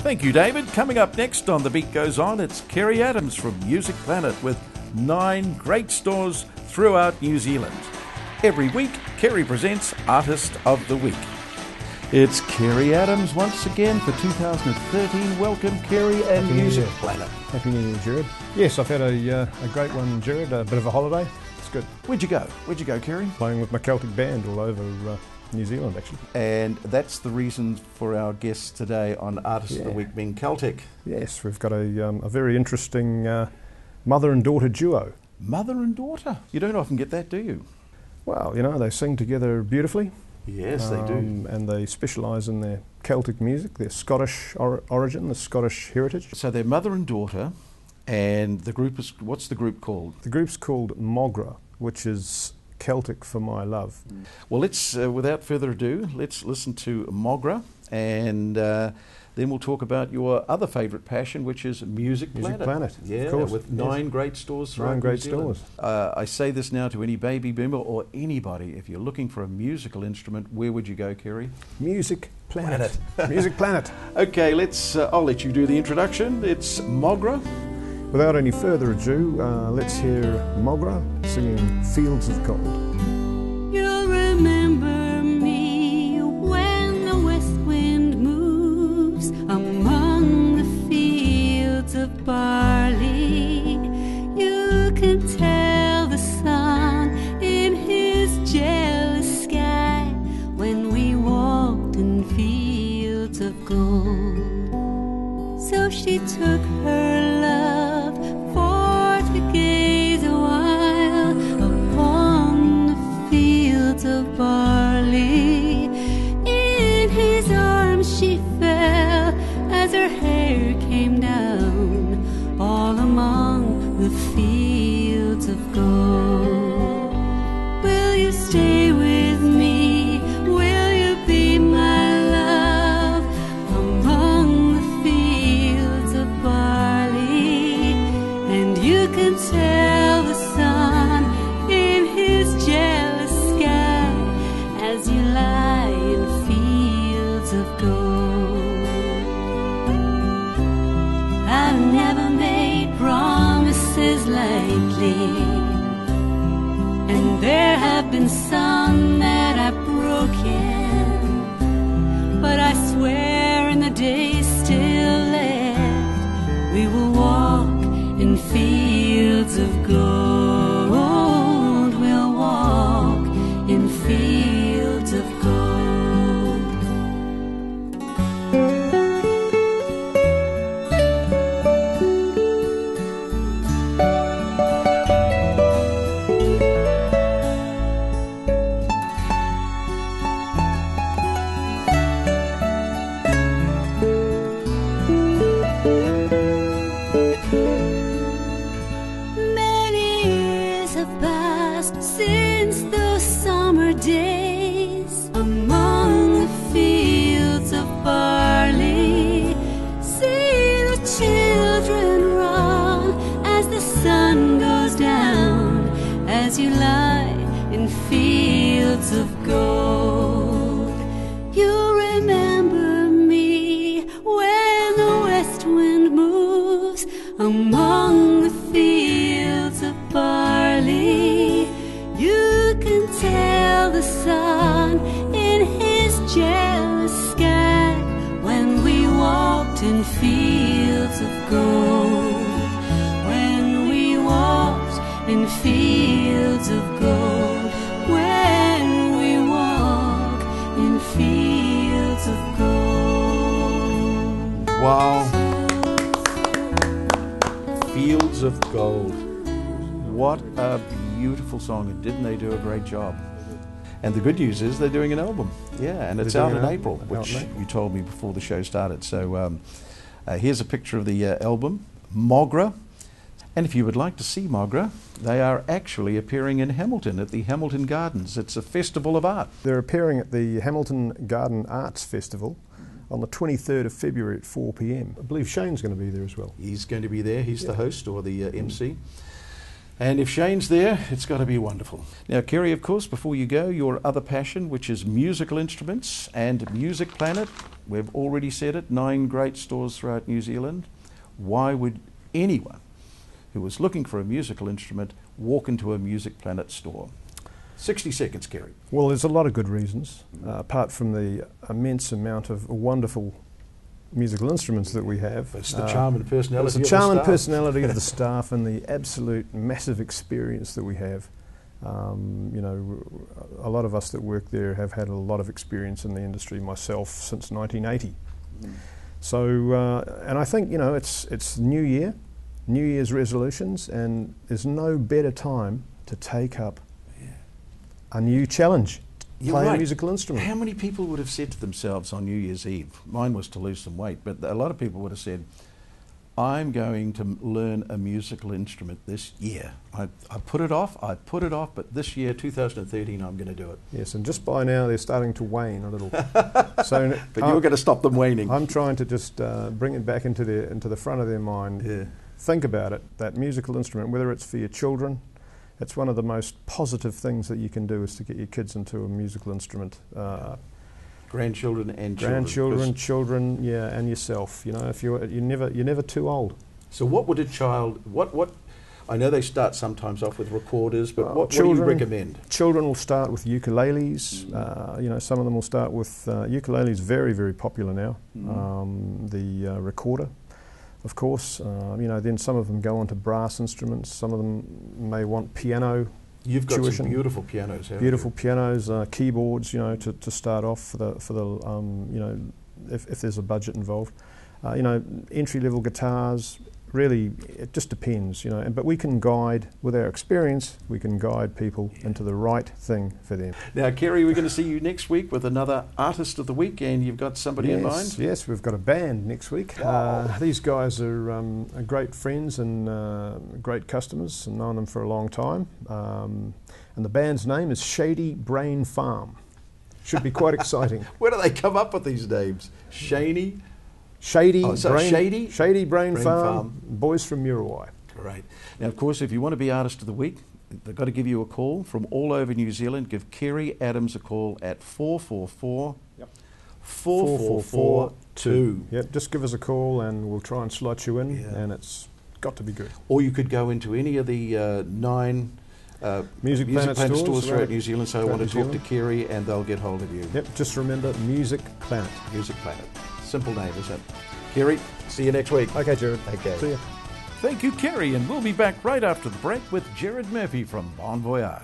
Thank you, David. Coming up next on The Beat Goes On, it's Kerry Adams from Music Planet with 9 great stores throughout New Zealand. Every week, Kerry presents Artist of the Week. It's Kerry Adams once again for 2013. Welcome, Kerry and Happy Music New Year. Planet. Happy New Year, Jared. Yes, I've had a great one, Jared. A bit of a holiday. It's good. Where'd you go, Kerry? Playing with my Celtic band all over New Zealand, actually. And that's the reason for our guests today on Artist of the Week being Celtic. Yes, we've got a very interesting mother and daughter duo. Mother and daughter? You don't often get that, do you? Well, you know, they sing together beautifully. Yes, they do. And they specialise in their Celtic music, their Scottish origin, the Scottish heritage. So they're mother and daughter, and the group is, what's the group called? The group's called Mo-Ghra, which is Celtic for my love. Well, let's, without further ado, let's listen to Mo-Ghra, and then we'll talk about your other favourite passion, which is Music Planet. Music Planet, yeah, of course. with 9 great stores throughout 9 great New Zealand. stores. I say this now to any baby boomer or anybody, if you're looking for a musical instrument, where would you go, Kerry? Music Planet. Music Planet. Okay, let's. I'll let you do the introduction. It's Mo-Ghra. Without any further ado, let's hear Mo-Ghra singing Fields of Gold. You'll remember me when the west wind moves among the fields of barley. You can tell the sun in his jealous sky when we walked in fields of gold. So she took her love for to gaze a while upon the fields of barley. In his arms she fell as her hair came down all among the fields of gold. Will you stay with me? Will you be my love among the fields of barley? And you can tell the sun in his jealous sky as you lie in fields of gold. I've never made promises lightly, and there have been some that I've broken, but I swear in the days still left, we will walk in fields of gold. We'll walk in fields of gold. Many years have passed since those summer days among the fields of barley. See the children run as the sun goes down, as you lie in fields of gold. You remember me when the west wind moves among the fields of barley. You can tell the sun in his jealous sky when we walked in fields of gold. When we walked in fields of gold. When we walk in fields of gold. Wow. Fields of Gold. What a beautiful song, and didn't they do a great job? And the good news is they're doing an album. Yeah, and it's out in April, which you told me before the show started. So here's a picture of the album, Mo-Ghra. And if you would like to see Mo-Ghra, they are actually appearing in Hamilton at the Hamilton Gardens. It's a festival of art. They're appearing at the Hamilton Garden Arts Festival on the 23rd of February at 4 p.m. I believe Shane's going to be there as well. He's going to be there. He's the host or the MC. And if Shane's there, it's got to be wonderful. Now, Kerry, of course, before you go, your other passion, which is musical instruments and Music Planet. We've already said it, 9 great stores throughout New Zealand. Why would anyone who was looking for a musical instrument walk into a Music Planet store? 60 seconds, Kerry. Well, there's a lot of good reasons, apart from the immense amount of wonderful musical instruments that we have. It's the charm and personality it's the charm and personality of the staff and the absolute massive experience that we have. You know, a lot of us that work there have had a lot of experience in the industry, myself since 1980. So, and I think, you know, it's New Year, New Year's resolutions, and there's no better time to take up a new challenge. Play a musical instrument. How many people would have said to themselves on New Year's Eve, mine was to lose some weight, but a lot of people would have said, I'm going to learn a musical instrument this year. I put it off, but this year, 2013, I'm going to do it. Yes, and just by now they're starting to wane a little. So, but you're going to stop them waning. I'm trying to just bring it back into the front of their mind. Yeah. Think about it, that musical instrument, whether it's for your children, it's one of the most positive things that you can do is to get your kids into a musical instrument. Grandchildren and grandchildren, children, yeah, and yourself. You know, if you're never too old. So, what would a child? What? I know they start sometimes off with recorders, but what do you recommend? Children will start with ukuleles. You know, some of them will start with ukuleles. Very, very popular now. The recorder. Of course, you know, then some of them go on to brass instruments. Some of them may want piano. You've got some beautiful pianos, haven't beautiful you? pianos, keyboards, you know, to start off for the you know, if there's a budget involved. You know, entry-level guitars. Really, it just depends, you know. But we can guide, with our experience, we can guide people into the right thing for them. Now, Kerry, we're going to see you next week with another Artist of the Week, and you've got somebody in mind? Yes, we've got a band next week. Wow. These guys are great friends and great customers, and known them for a long time. And the band's name is Shady Brain Farm. Should be quite exciting. Where do they come up with these names? Shady Brain Farm, boys from Muriwai. Great. Now, of course, if you want to be Artist of the Week, they've got to give you a call from all over New Zealand. Give Kerry Adams a call at 444-4442. Yep, just give us a call and we'll try and slot you in, and it's got to be good. Or you could go into any of the 9 Music Planet stores throughout New Zealand, so I want to talk to Kerry and they'll get hold of you. Yep, just remember Music Planet. Music Planet. Simple name, isn't it? Kerry, see you next week. Okay, Jared. Okay. See you. Thank you, Kerry, and we'll be back right after the break with Jared Murphy from Bon Voyage.